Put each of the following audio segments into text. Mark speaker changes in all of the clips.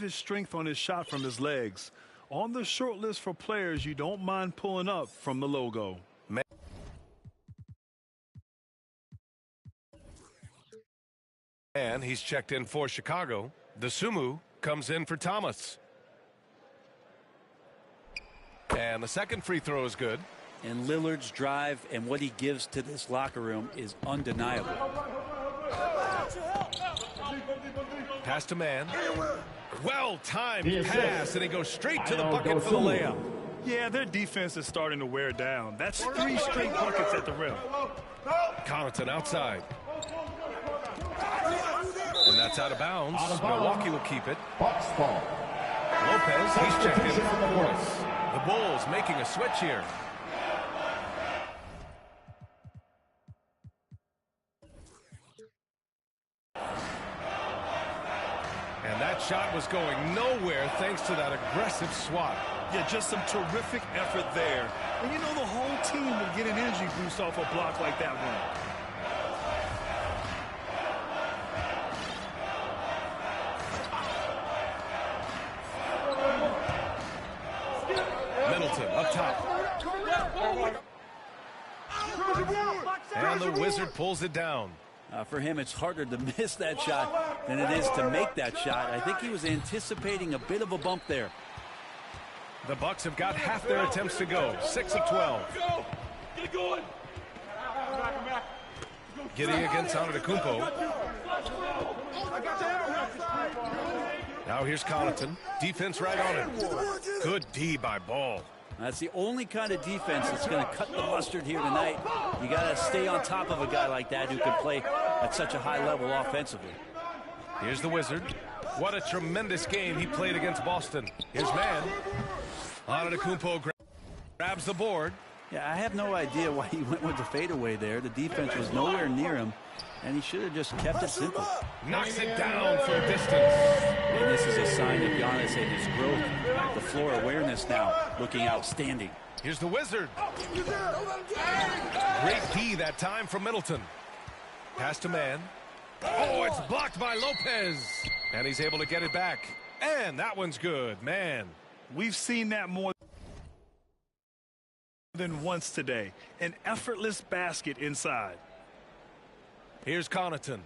Speaker 1: his strength on his shot from his legs. On the short list for players you don't mind pulling up from the logo.
Speaker 2: And he's checked in for Chicago. Dosunmu comes in for Thomas. And the second free throw is good.
Speaker 3: And Lillard's drive and what he gives to this locker room is undeniable.
Speaker 2: Pass to man. Well-timed pass, and he goes straight to the bucket for the layup.
Speaker 1: Yeah, their defense is starting to wear down. That's 3 straight buckets at the rim.
Speaker 2: Connaughton outside. And that's out of bounds. Milwaukee will keep it. Lopez, he's checked in for Morris. The Bulls making a switch here. And that shot was going nowhere thanks to that aggressive swat.
Speaker 1: Yeah, just some terrific effort there. And you know the whole team will get an energy boost off a block like that one.
Speaker 2: Up top. And the Wizard pulls it down.
Speaker 3: For him, it's harder to miss that shot than it is to make that shot. I think he was anticipating a bit of a bump there.
Speaker 2: The Bucks have got half their attempts to go. 6 of 12.
Speaker 4: Get going.
Speaker 2: Giddey against Antetokounmpo. Now here's Connaughton. Defense right on it. Good D by Ball.
Speaker 3: That's the only kind of defense that's going to cut the mustard here tonight. You got to stay on top of a guy like that who can play at such a high level offensively.
Speaker 2: Here's the Wizard. What a tremendous game he played against Boston. Here's man. Antetokounmpo grabs the board.
Speaker 3: Yeah, I have no idea why he went with the fadeaway there. The defense was nowhere near him, and he should have just kept it simple.
Speaker 2: Knocks it down for a distance.
Speaker 3: And this is a sign of Giannis and his growth. The floor awareness now looking outstanding.
Speaker 2: Here's the Wizard. Great D that time from Middleton. Pass to man. Oh, it's blocked by Lopez. And he's able to get it back. And that one's good, man.
Speaker 1: We've seen that more than once today. An effortless basket inside.
Speaker 2: Here's Connaughton.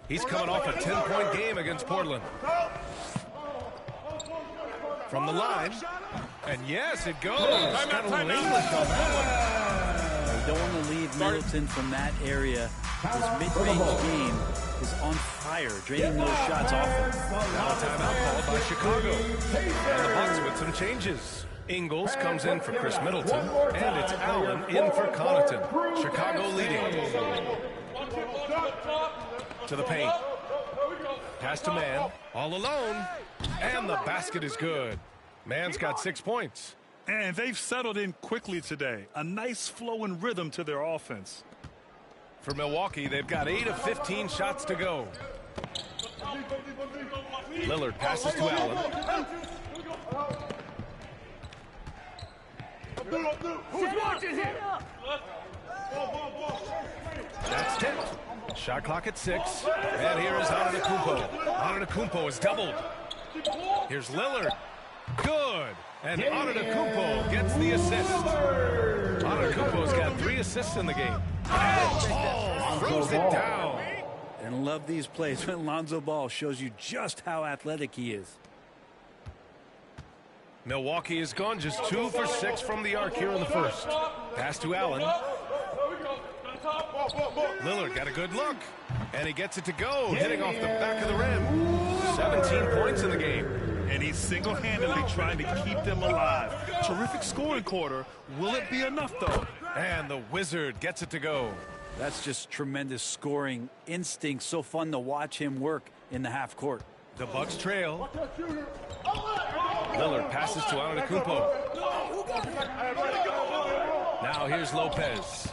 Speaker 2: He's coming off a 10-point game against Portland. From the line. And yes, it goes. Kind of late on that one.
Speaker 3: You don't want to leave Middleton from that area. His mid-range game is on fire, draining those shots off him.
Speaker 2: Now a timeout called by Chicago. And the Bucks with some changes. Ingles comes in for Chris Middleton, and it's Allen in for Connaughton. Chicago leading. To the paint. Pass to man. All alone. And the basket is good. Man's got 6 points.
Speaker 1: And they've settled in quickly today. A nice flow and rhythm to their offense.
Speaker 2: For Milwaukee, they've got 8 of 15 shots to go. Lillard passes to Allen.
Speaker 4: Who's watching here?
Speaker 2: That's tipped. Shot clock at 6. And here is Antetokounmpo. Antetokounmpo is doubled. Here's Lillard. Good. And Antetokounmpo gets the assist. Antetokounmpo's got 3 assists in the game. And Ball throws it down.
Speaker 3: And love these plays when Lonzo Ball shows you just how athletic he is.
Speaker 2: Milwaukee is gone just 2 for 6 from the arc here in the first. Pass to Allen. Lillard got a good look. And he gets it to go, hitting off the back of the rim. 17 points in the game.
Speaker 1: And he's single-handedly trying to keep them alive. Terrific scoring quarter. Will it be enough, though?
Speaker 2: And the Wizard gets it to go.
Speaker 3: That's just tremendous scoring instinct. So fun to watch him work in the half court.
Speaker 2: The Bucks trail. Lillard passes to Antetokounmpo. Now here's Lopez.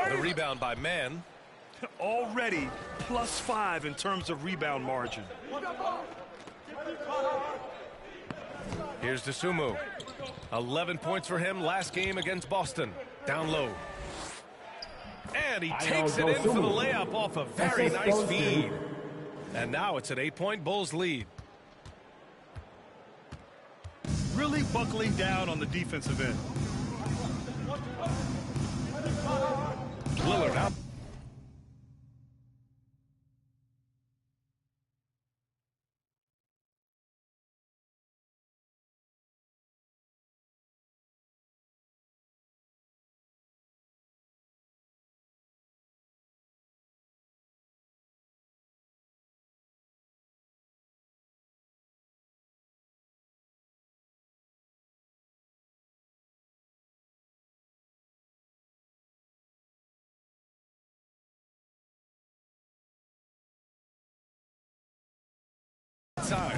Speaker 2: The rebound by Mann.
Speaker 1: Already +5 in terms of rebound margin.
Speaker 2: Here's Dosunmu. 11 points for him last game against Boston. Down low. And he takes it in for the layup off a very nice feed. And now it's an 8-point Bulls lead.
Speaker 1: Really buckling down on the defensive end.
Speaker 2: Lillard out. Side.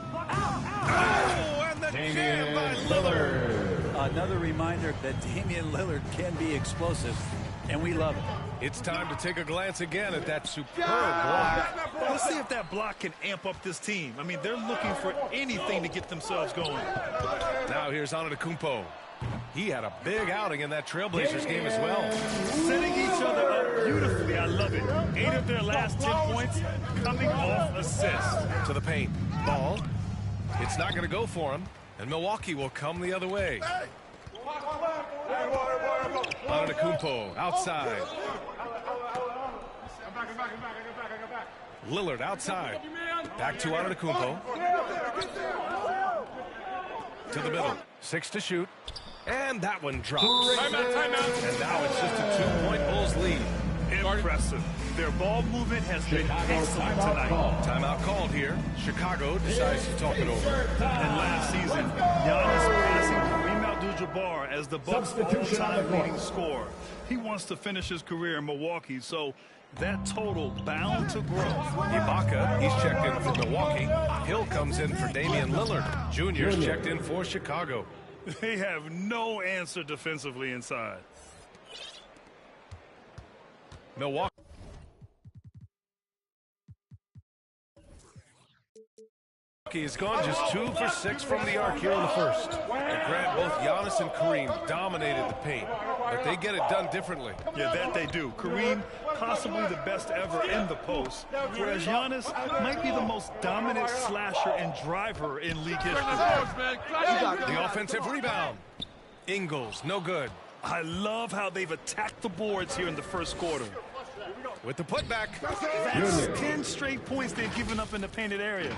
Speaker 2: Oh, and the jam by Lillard.
Speaker 3: Another reminder that Damian Lillard can be explosive, and we love it.
Speaker 2: It's time to take a glance again at that superb block.
Speaker 1: Let's see if that block can amp up this team. I mean, they're looking for anything to get themselves going.
Speaker 2: Now here's Antetokounmpo. He had a big outing in that Trailblazers game as well.
Speaker 1: Setting each other up beautifully. I love it. 8 of their last 10 points coming off assists.
Speaker 2: To the paint. Ball. It's not going to go for him. And Milwaukee will come the other way. Antetokounmpo outside. Lillard outside. Back to Antetokounmpo. To the middle. 6 to shoot. And that one drops.
Speaker 1: Timeout.
Speaker 2: And now it's just a 2-point Bulls lead.
Speaker 1: Impressive. Their ball movement has been excellent tonight.
Speaker 2: Timeout called here. Chicago decides to talk it over.
Speaker 1: And last season, Giannis passing Kareem Abdul-Jabbar as the Bucks' all-time leading scorer. He wants to finish his career in Milwaukee, so that total bound to grow.
Speaker 2: Ibaka, he's checked in for Milwaukee. Hill comes in for Damian Lillard. Junior's checked in for Chicago.
Speaker 1: They have no answer defensively inside.
Speaker 2: Milwaukee has gone just 2 for 6 from the arc here in the first. And Grant, both Giannis and Kareem dominated the paint, but they get it done differently.
Speaker 1: Yeah, that they do. Kareem, possibly the best ever in the post, whereas Giannis might be the most dominant slasher and driver in league history.
Speaker 2: The offensive rebound. Ingles, no good.
Speaker 1: I love how they've attacked the boards here in the first quarter.
Speaker 2: With the putback.
Speaker 1: That's 10 straight points they've given up in the painted area.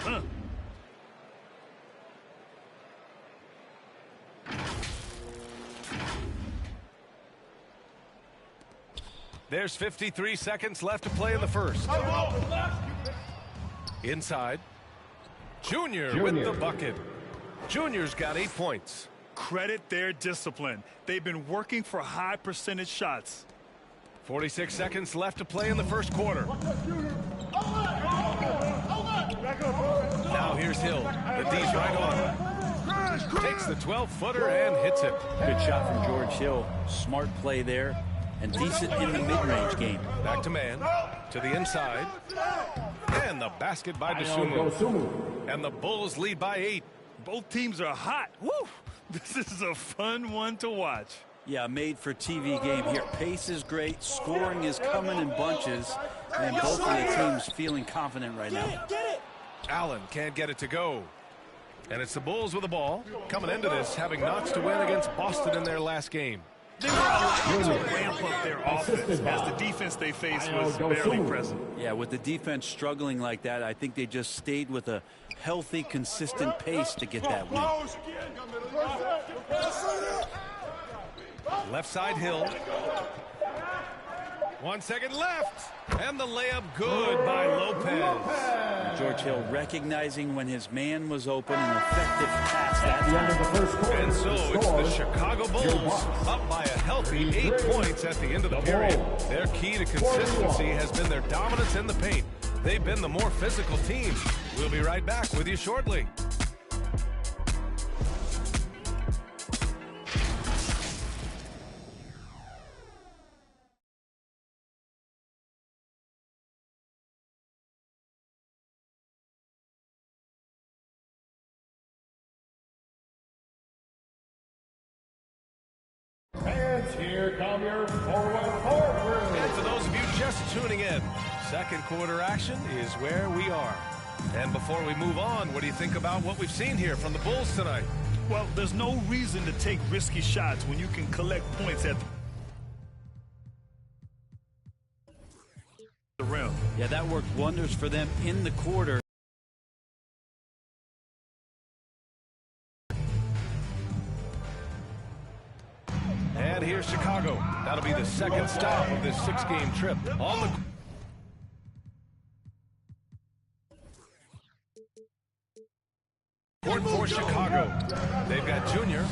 Speaker 2: There's 53 seconds left to play in the first. Inside. Junior with the bucket. Junior's got 8 points.
Speaker 1: Credit their discipline. They've been working for high percentage shots.
Speaker 2: 46 seconds left to play in the first quarter. Now here's Hill. The D's right on. Takes the 12-footer and hits it.
Speaker 3: Good shot from George Hill. Smart play there. And decent in the mid-range game.
Speaker 2: Back to man. To the inside. And the basket by Dosunmu. And the Bulls lead by 8.
Speaker 1: Both teams are hot. Woo! This is a fun one to watch.
Speaker 3: Yeah, made for TV game here. Pace is great. Scoring is coming in bunches. And both of the teams feeling confident right now.
Speaker 2: Allen can't get it to go. And it's the Bulls with the ball. Coming into this, having knots to win against Boston in their last game.
Speaker 1: They were allowed to ramp up their offense as the defense they faced was barely present.
Speaker 3: Yeah, with the defense struggling like that, I think they just stayed with a healthy, consistent pace to get that win.
Speaker 2: Left side Hill. 1 second left. And the layup good by Lopez.
Speaker 3: George Hill recognizing when his man was open, an effective pass that time.
Speaker 2: And so it's the Chicago Bulls up by a healthy 8 points at the end of the period. Their key to consistency has been their dominance in the paint. They've been the more physical team. We'll be right back with you shortly.
Speaker 5: And here come your forward.
Speaker 2: just tuning in, second quarter action is where we are. And before we move on, what do you think about what we've seen here from the Bulls tonight?
Speaker 1: Well, there's no reason to take risky shots when you can collect points at the rim.
Speaker 3: Yeah, that worked wonders for them in the quarter.
Speaker 2: And here's Chicago. That'll be the second stop of this 6-game trip. On the court for Chicago. They've got Junior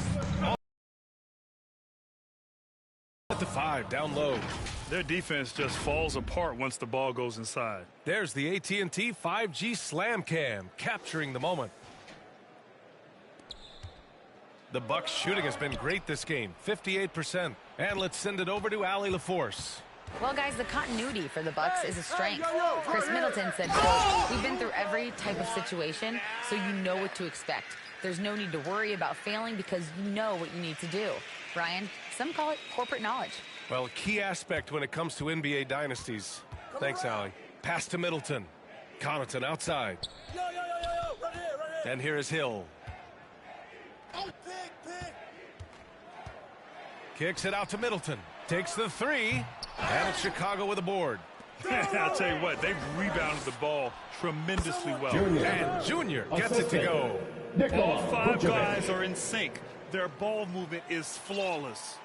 Speaker 2: at the 5, down low.
Speaker 1: Their defense just falls apart once the ball goes inside.
Speaker 2: There's the AT&T 5G Slam Cam, capturing the moment. The Bucks shooting has been great this game, 58%. And let's send it over to Allie LaForce.
Speaker 5: Well, guys, the continuity for the Bucks is a strength. Chris Middleton said, quote, "We've been through every type of situation, so you know what to expect. There's no need to worry about failing because you know what you need to do." Brian, some call it corporate knowledge.
Speaker 2: Well, a key aspect when it comes to NBA dynasties. Thanks, Allie. Pass to Middleton. Connaughton outside. And here is Hill. Kicks it out to Middleton. Takes the 3. And it's Chicago with a board.
Speaker 1: I'll tell you what, they've rebounded the ball tremendously well.
Speaker 2: And Junior gets it to go.
Speaker 1: All 5 guys are in sync. Their ball movement is flawless.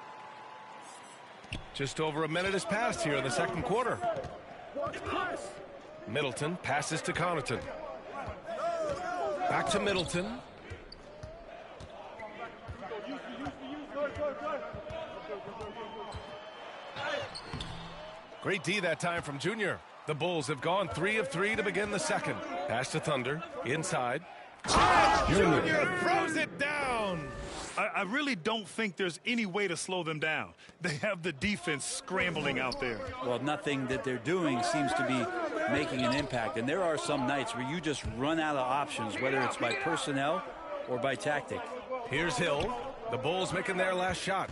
Speaker 2: Just over a minute has passed here in the second quarter. Middleton passes to Connaughton. Back to Middleton. Great D that time from Junior. The Bulls have gone 3 of 3 to begin the second. Pass to Thunder. Inside. Junior throws it down.
Speaker 1: I really don't think there's any way to slow them down. They have the defense scrambling out there.
Speaker 3: Well, nothing that they're doing seems to be making an impact. And there are some nights where you just run out of options, whether it's by personnel or by tactic.
Speaker 2: Here's Hill. The Bulls making their last shot.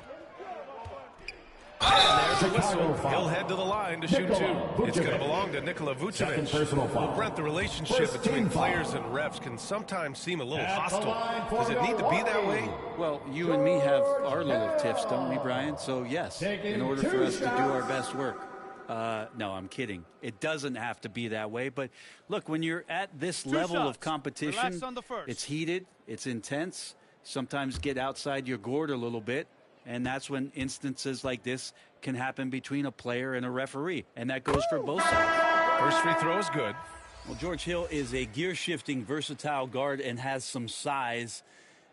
Speaker 2: And there's a whistle. He'll head to the line to shoot 2. It's going to belong to Nikola Vucevic. Well, Brent, the relationship between players and refs can sometimes seem a little hostile. Does it need to be that way?
Speaker 3: Well, you and me have our little tiffs, don't we, Brian? So, yes, in order for us to do our best work. No, I'm kidding. It doesn't have to be that way. But, look, when you're at this level of competition, it's heated, it's intense. Sometimes get outside your gourd a little bit. And that's when instances like this can happen between a player and a referee. And that goes for both sides.
Speaker 2: First free throw is good.
Speaker 3: Well, George Hill is a gear-shifting, versatile guard and has some size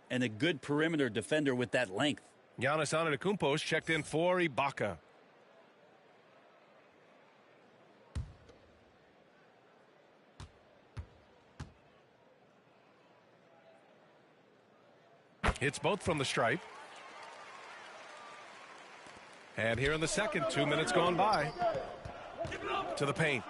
Speaker 3: and a good perimeter defender with that length.
Speaker 2: Giannis Antetokounmpo is checked in for Ibaka. Hits both from the stripe. And here in the second, 2 minutes gone by. To the paint.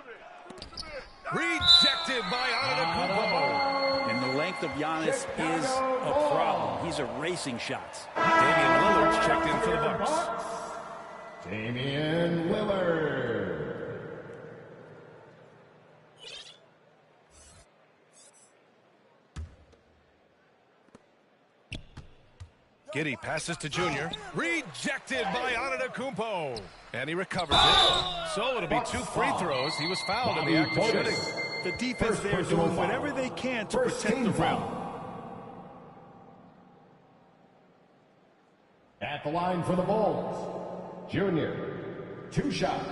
Speaker 2: Rejected by Antetokounmpo.
Speaker 3: And the length of Giannis is a problem. He's erasing shots.
Speaker 2: Damian Lillard's checked in for the Bucks.
Speaker 6: Damian Lillard.
Speaker 2: Giddey passes to Junior. Rejected by Antetokounmpo. And he recovers it. So it'll be 2 free throws. He was fouled in the act of shooting.
Speaker 1: The defense there doing whatever they can to protect the rim.
Speaker 6: At the line for the Bulls, Junior, 2 shots.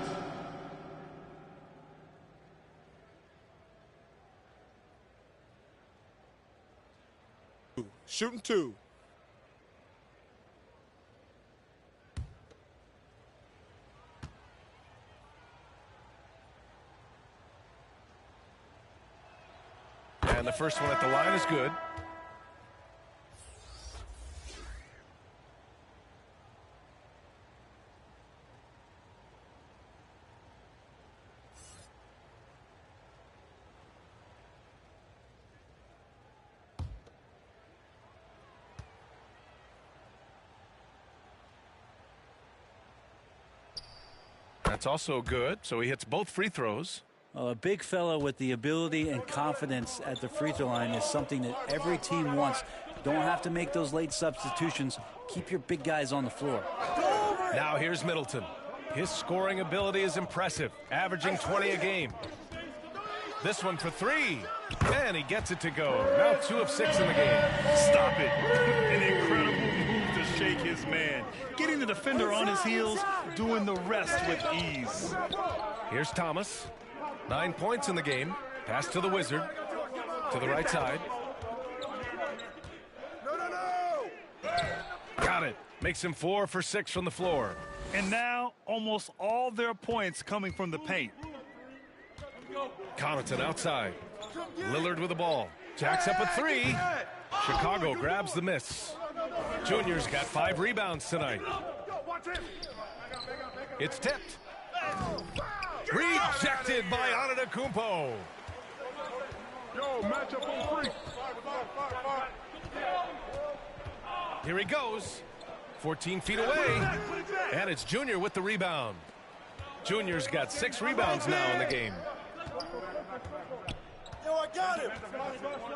Speaker 7: Shooting 2.
Speaker 2: And the first one at the line is good. That's also good, so he hits both free throws.
Speaker 3: A big fellow with the ability and confidence at the free throw line is something that every team wants. Don't have to make those late substitutions. Keep your big guys on the floor.
Speaker 2: Now here's Middleton. His scoring ability is impressive, averaging 20 a game. This one for three, and he gets it to go. Now 2 of 6 in the game.
Speaker 1: Stop it. An incredible move to shake his man. Getting the defender on his heels, doing the rest with ease.
Speaker 2: Here's Thomas. 9 points in the game. Pass to the Wizard. To the right side. Got it. Makes him 4 for 6 from the floor.
Speaker 1: And now almost all their points coming from the paint.
Speaker 2: Connaughton outside. Lillard with the ball. Jacks up a 3. Chicago grabs the miss. Junior's got 5 rebounds tonight. It's tipped. Rejected by Antetokounmpo. Here he goes. 14 feet away. And it's Junior with the rebound. Junior's got 6 rebounds now in the game.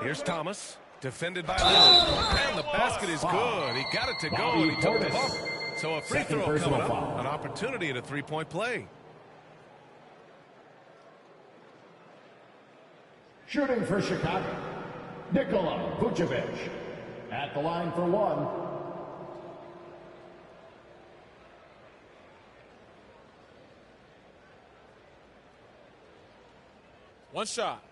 Speaker 2: Here's Thomas. Defended by Lillard. And the basket is good. He got it to go, and he took the bump. So a free throw coming up. An opportunity at a three-point play.
Speaker 6: Shooting for Chicago, Nikola Vucevic. At the line for one.
Speaker 7: One shot.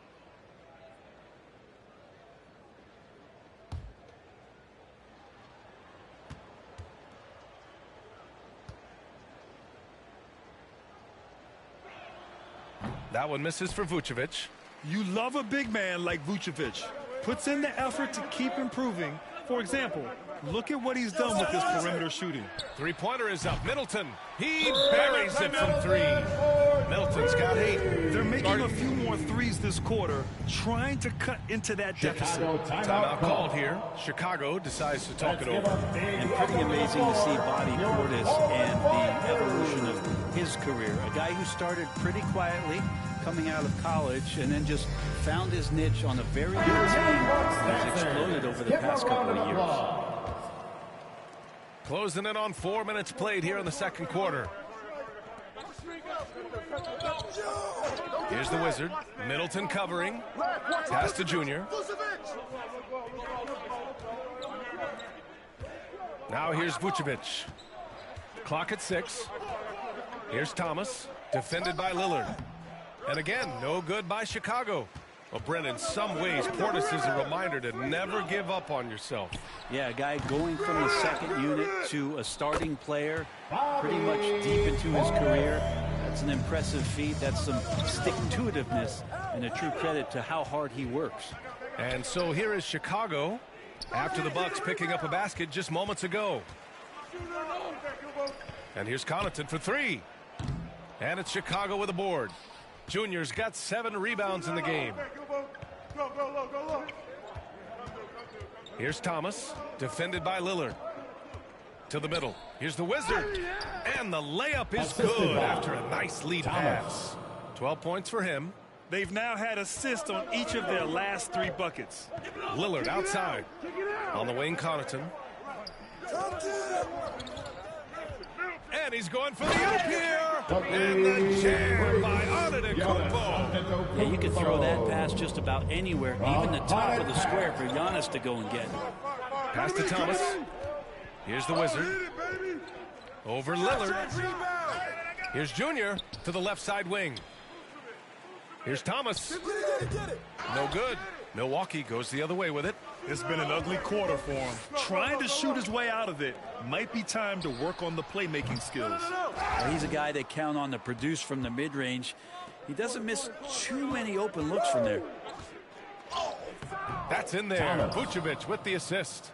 Speaker 2: That one misses for Vucevic.
Speaker 1: You love a big man like Vucevic. Puts in the effort to keep improving. For example, look at what he's done with his perimeter shooting.
Speaker 2: Three-pointer is up. Middleton. He buries it from 3. Middleton's got 8.
Speaker 1: They're making a few more threes this quarter, trying to cut into that deficit.
Speaker 2: Timeout called here. Chicago decides to talk it over.
Speaker 3: And pretty amazing to see Bobby Portis and the evolution of his career. A guy who started pretty quietly, coming out of college, and then just found his niche on a very good team that's exploded over the past couple of years.
Speaker 2: Closing in on 4 minutes played here in the second quarter. Here's the Wizard. Middleton covering. Pass to Junior. Now here's Vucevic. Clock at 6. Here's Thomas. Defended by Lillard. And again, no good by Chicago. Well, Brent, in some ways, Portis is a reminder to never give up on yourself.
Speaker 3: Yeah, a guy going from the second unit to a starting player pretty much deep into his career. That's an impressive feat. That's some stick-to-itiveness and a true credit to how hard he works.
Speaker 2: And so here is Chicago after the Bucks picking up a basket just moments ago. And here's Connaughton for 3. And it's Chicago with a board. Junior's got 7 rebounds in the game. Here's Thomas, defended by Lillard. To the middle. Here's the Wizard. And the layup is good after a nice lead pass. 12 points for him.
Speaker 1: They've now had assists on each of their last 3 buckets.
Speaker 2: Lillard outside. On the wing, Connaughton. And he's going for the up here. And the jam by Antetokounmpo.
Speaker 3: Yeah, you could throw that pass just about anywhere, even the top of the square for Giannis to go and get.
Speaker 2: Pass to Thomas. Here's the Wizard. Over Lillard. Here's Junior to the left side wing. Here's Thomas. No good. Milwaukee goes the other way with it.
Speaker 1: It's been an ugly quarter for him. Trying to shoot his way out of it. Might be time to work on the playmaking skills.
Speaker 3: He's a guy that count on to produce from the mid-range. He doesn't miss too many open looks from there.
Speaker 2: That's in there. Vucevic with the assist.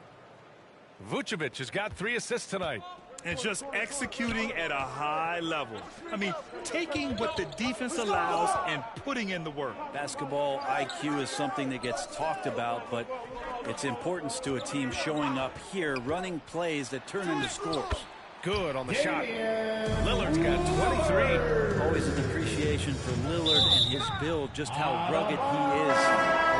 Speaker 2: Vucevic has got 3 assists tonight.
Speaker 1: And just executing at a high level. I mean, taking what the defense allows and putting in the work.
Speaker 3: Basketball IQ is something that gets talked about, but its importance to a team showing up here, running plays that turn into scores.
Speaker 2: Good on the shot. Lillard's got 23.
Speaker 3: Always an appreciation for Lillard and his build, just how rugged he is,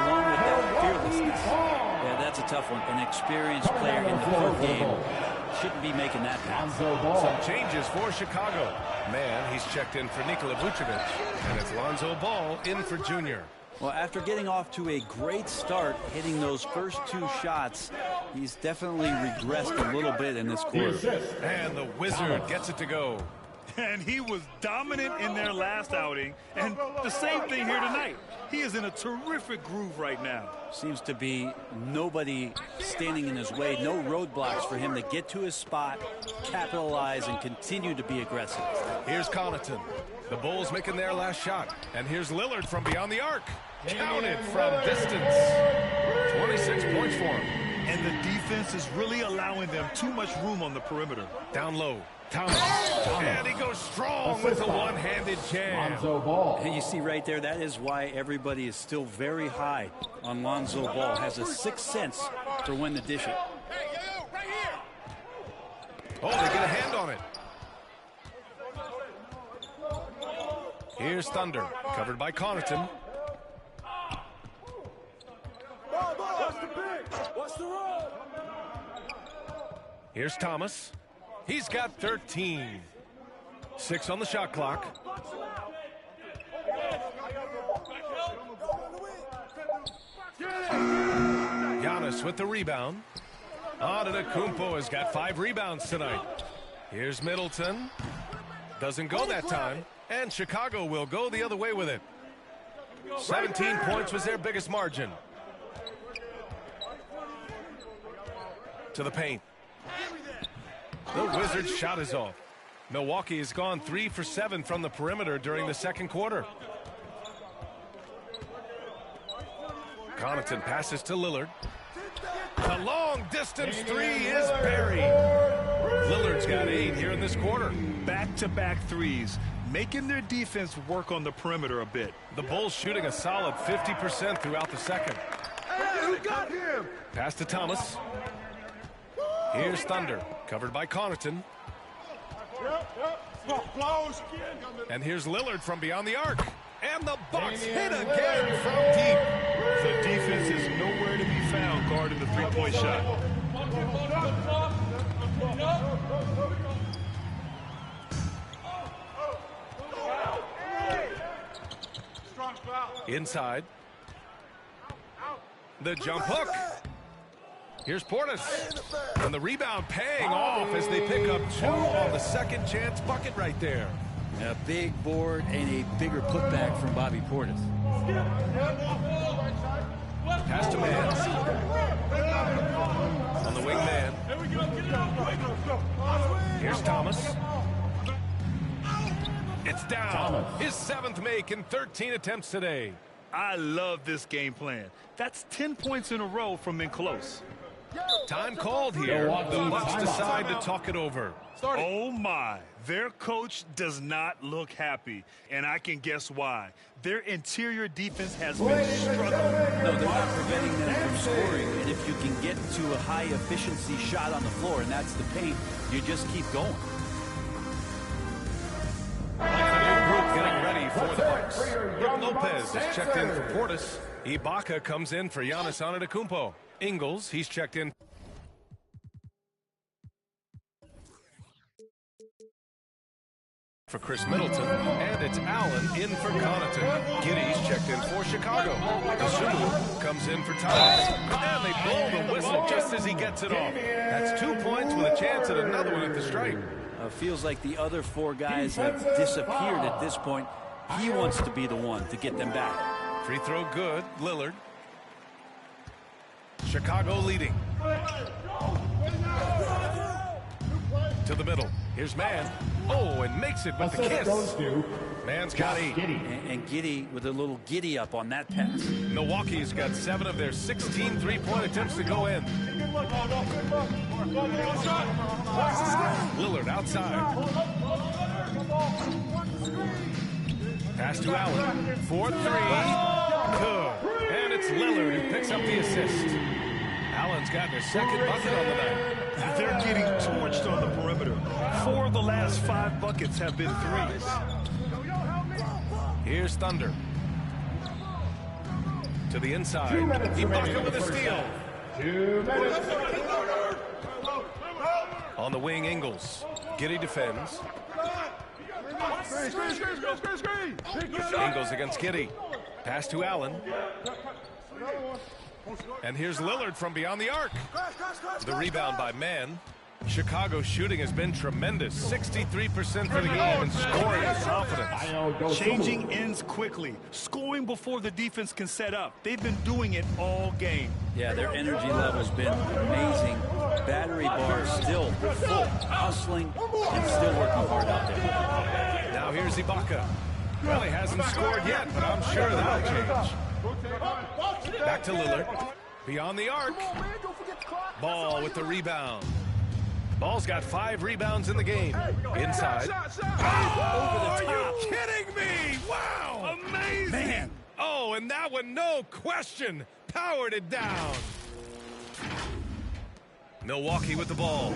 Speaker 3: along with that fearlessness. Yeah, that's a tough one. An experienced player in the pro game shouldn't be making that pass.
Speaker 2: Some changes for Chicago. Man, he's checked in for Nikola Vucevic, and it's Lonzo Ball in for Junior.
Speaker 3: Well, after getting off to a great start, hitting those first 2 shots, he's definitely regressed a little bit in this quarter.
Speaker 2: And the Wizard gets it to go.
Speaker 1: And he was dominant in their last outing, and the same thing here tonight. He is in a terrific groove right now.
Speaker 3: Seems to be nobody standing in his way, no roadblocks for him to get to his spot, capitalize, and continue to be aggressive.
Speaker 2: Here's Connaughton. The Bulls making their last shot. And here's Lillard from beyond the arc. Counted from distance. 26 points for him.
Speaker 1: And the defense is really allowing them too much room on the perimeter.
Speaker 2: Down low. Thomas. And he goes strong with the one-handed jam.
Speaker 3: And you see right there, that is why everybody is still very high on Lonzo Ball. Has a sixth sense for when to dish it.
Speaker 2: Oh, they get a hand on it. Here's Thunder, covered by Connaughton. Here's Thomas. He's got 13. 6 on the shot clock. Giannis with the rebound. Antetokounmpo has got 5 rebounds tonight. Here's Middleton. Doesn't go that time. And Chicago will go the other way with it. 17 points was their biggest margin. To the paint. The Wizards' shot is off. Milwaukee has gone 3 for 7 from the perimeter during the second quarter. Connaughton passes to Lillard. The long-distance 3 is buried. Lillard's got 8 here in this quarter.
Speaker 1: Back-to-back threes, making their defense work on the perimeter a bit.
Speaker 2: The Bulls shooting a solid 50% throughout the second.
Speaker 4: Hey, who got him?
Speaker 2: Pass to Thomas. Here's Thunder, covered by Connaughton. And here's Lillard from beyond the arc. And the Bucks hit again from deep.
Speaker 1: The defense is nowhere to be found guarding the three-point shot.
Speaker 2: Inside. The jump hook. Here's Portis. And the rebound paying off as they pick up 2 on the second chance bucket right there.
Speaker 3: A big board and a bigger putback from Bobby Portis.
Speaker 2: Pass to Mans. On the wing man. Here's Thomas. It's down. His 7th make in 13 attempts today.
Speaker 1: I love this game plan. That's 10 points in a row from in close.
Speaker 2: Time called here. The Bucks decide to talk it over.
Speaker 1: Oh my, their coach does not look happy, and I can guess why. Their interior defense has been struggling.
Speaker 3: No, they're not preventing them from scoring, and if you can get to a high efficiency shot on the floor, and that's the paint, you just keep going.
Speaker 2: The new group getting ready for the Bucks. Brook Lopez is checked in for Portis. Ibaka comes in for Giannis Antetokounmpo. Ingles, he's checked in for Chris Middleton, and it's Allen in for Connaughton. Giddy's checked in for Chicago. Kasumu comes in for Thomas, and they blow the whistle just as he gets it off. That's 2 points with a chance at another one at the stripe.
Speaker 3: Feels like the other 4 guys have disappeared at this point. He wants to be the one to get them back.
Speaker 2: Free throw good, Lillard. Chicago leading. To the middle. Here's Mann. Oh, and makes it with the kiss. Mann's got 8.
Speaker 3: And Giddey with a little giddy up on that pass.
Speaker 2: Milwaukee's got 7 of their 16 three-point attempts to go in. Lillard outside. Pass to Allen. 4-3. Good. And it's Lillard who picks up the assist. Allen's gotten his 2nd bucket on the night.
Speaker 1: They're getting torched on the perimeter. 4 of the last 5 buckets have been threes.
Speaker 2: Here's Thunder. To the inside. Ibaka with a steal.
Speaker 6: 2 minutes.
Speaker 2: On the wing, Ingles. Giddey defends. Ingles against Giddey. Pass to Allen. And here's Lillard from beyond the arc. The rebound by Mann. Chicago's shooting has been tremendous. 63% for the game and scoring with confidence.
Speaker 1: Changing ends quickly. Scoring before the defense can set up. They've been doing it all game.
Speaker 3: Yeah, their energy level's been amazing. Battery bars still full, hustling, and still working hard out there.
Speaker 2: Now here's Ibaka. Well, he hasn't scored yet, but I'm sure that'll change. Back to Lillard. Beyond the arc. Ball with the rebound. Ball's got 5 rebounds in the game. Inside.
Speaker 1: Over the top.
Speaker 2: Are you kidding me? Wow.
Speaker 1: Amazing.
Speaker 2: Man. Oh, and that one, no question, powered it down. Milwaukee with the ball.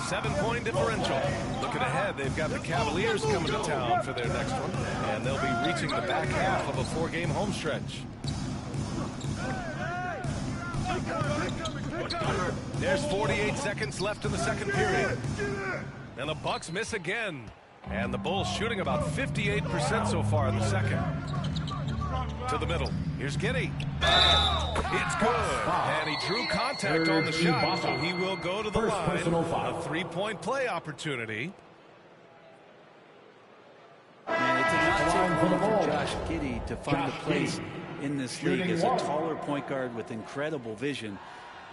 Speaker 2: 7-point differential. Looking ahead, they've got the Cavaliers coming to town for their next one, and they'll be reaching the back half of a 4-game homestretch. There's 48 seconds left in the second period. And the Bucks miss again. And the Bulls shooting about 58% so far in the second. To the middle. Here's Giddey. It's good. And he drew contact on the shot, so he will go to the line. A 3-point play opportunity.
Speaker 3: Man, it did not take long for Josh Giddey to find a place in this league as a taller point guard with incredible vision.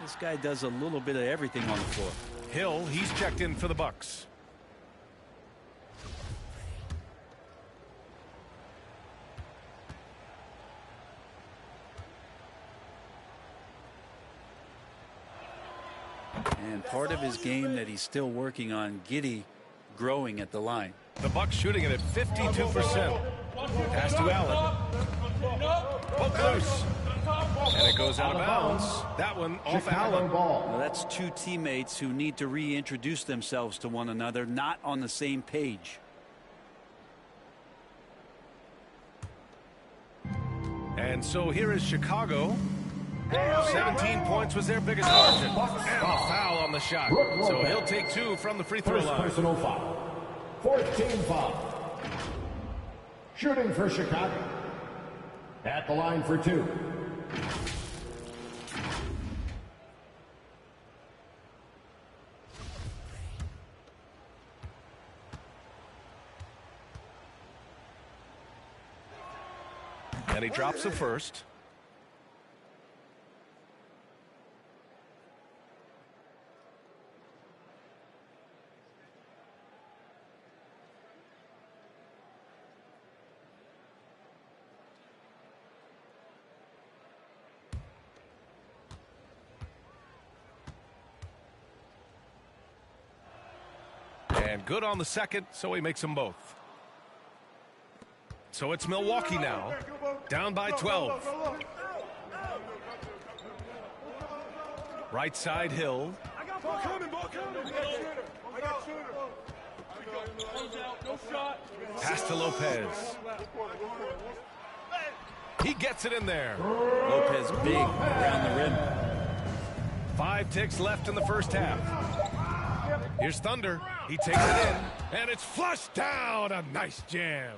Speaker 3: This guy does a little bit of everything on the floor.
Speaker 2: Hill, he's checked in for the Bucks.
Speaker 3: And part of his game that he's still working on, Giddey growing at the line.
Speaker 2: The Bucks shooting it at 52%. Pass to Allen. Poke loose. And it goes out of bounds. That one off Allen.
Speaker 3: Well, that's 2 teammates who need to reintroduce themselves to one another, not on the same page.
Speaker 2: And so here is Chicago. 17 points was their biggest margin. And a foul on the shot. So he'll take 2 from the free throw line.
Speaker 6: Personal foul. 14 foul. Shooting for Chicago. At the line for 2.
Speaker 2: And he drops the first. And good on the second, so he makes them both. So it's Milwaukee now, down by 12. Right side, Hill. Pass to Lopez. He gets it in there.
Speaker 3: Lopez big around the rim.
Speaker 2: 5 ticks left in the first half. Here's Thunder. He takes it in, and it's flushed down. A nice jam.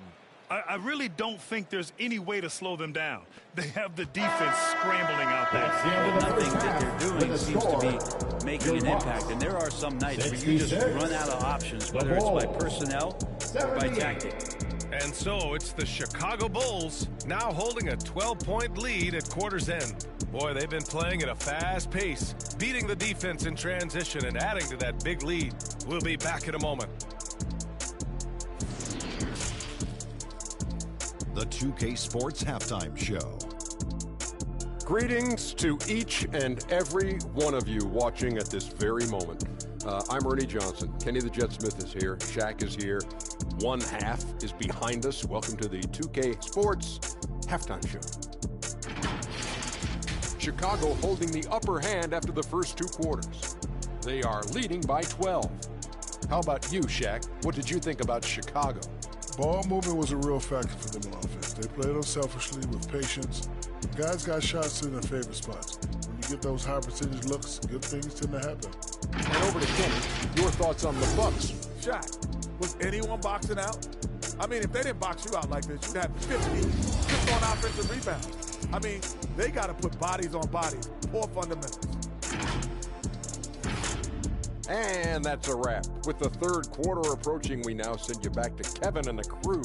Speaker 1: I really don't think there's any way to slow them down. They have the defense scrambling out there.
Speaker 3: Nothing that they're doing seems to be making an impact. And there are some nights where you just run out of options, whether it's by personnel or by tactic.
Speaker 2: And so it's the Chicago Bulls now holding a 12-point lead at quarter's end. Boy, they've been playing at a fast pace, beating the defense in transition and adding to that big lead. We'll be back in a moment.
Speaker 7: The 2K Sports Halftime Show.
Speaker 8: Greetings to each and every one of you watching at this very moment. I'm Ernie Johnson. Kenny the Jet Smith is here. Shaq is here. One half is behind us. Welcome to the 2K Sports Halftime Show. Chicago holding the upper hand after the first 2 quarters. They are leading by 12. How about you, Shaq? What did you think about Chicago?
Speaker 9: Ball movement was a real factor for them on offense. They played unselfishly with patience. Guys got shots in their favorite spots. When you get those high percentage looks, good things tend to happen.
Speaker 8: And over to Kenny. Your thoughts on the Bucks?
Speaker 10: Shaq, was anyone boxing out? I mean, if they didn't box you out like this, you'd have 50 just on offensive rebounds. I mean, they got to put bodies on bodies. Poor fundamentals.
Speaker 8: And that's a wrap. With the third quarter approaching, we now send you back to Kevin and the crew.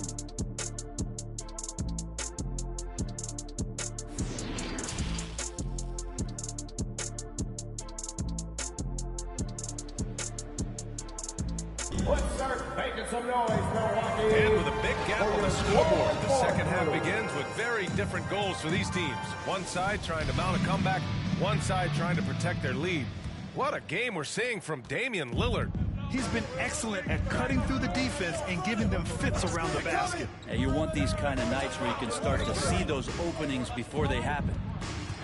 Speaker 6: Making some noise, Milwaukee.
Speaker 2: And with a big gap on the scoreboard, the second half begins with very different goals for these teams. One side trying to mount a comeback, one side trying to protect their lead. What a game we're seeing from Damian Lillard.
Speaker 1: He's been excellent at cutting through the defense and giving them fits around the basket.
Speaker 3: And you want these kind of nights where you can start to see those openings before they happen.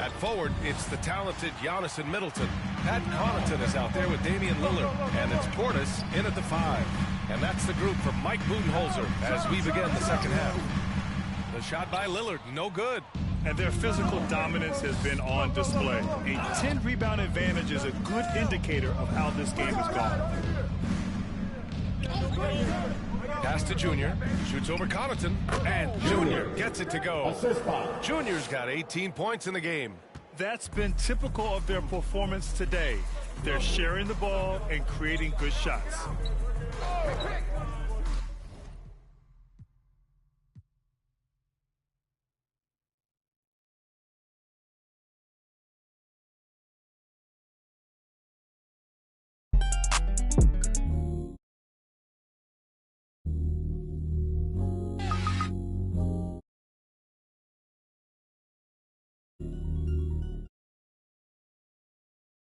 Speaker 2: At forward, it's the talented Giannis and Middleton. Pat Connaughton is out there with Damian Lillard, and it's Portis in at the 5. And that's the group from Mike Budenholzer as we begin the second half. The shot by Lillard, no good.
Speaker 1: And their physical dominance has been on display. A 10-rebound advantage is a good indicator of how this game has gone.
Speaker 2: Pass to Junior, shoots over Connaughton, and Junior gets it to go. Junior's got 18 points in the game.
Speaker 1: That's been typical of their performance today. They're sharing the ball and creating good shots.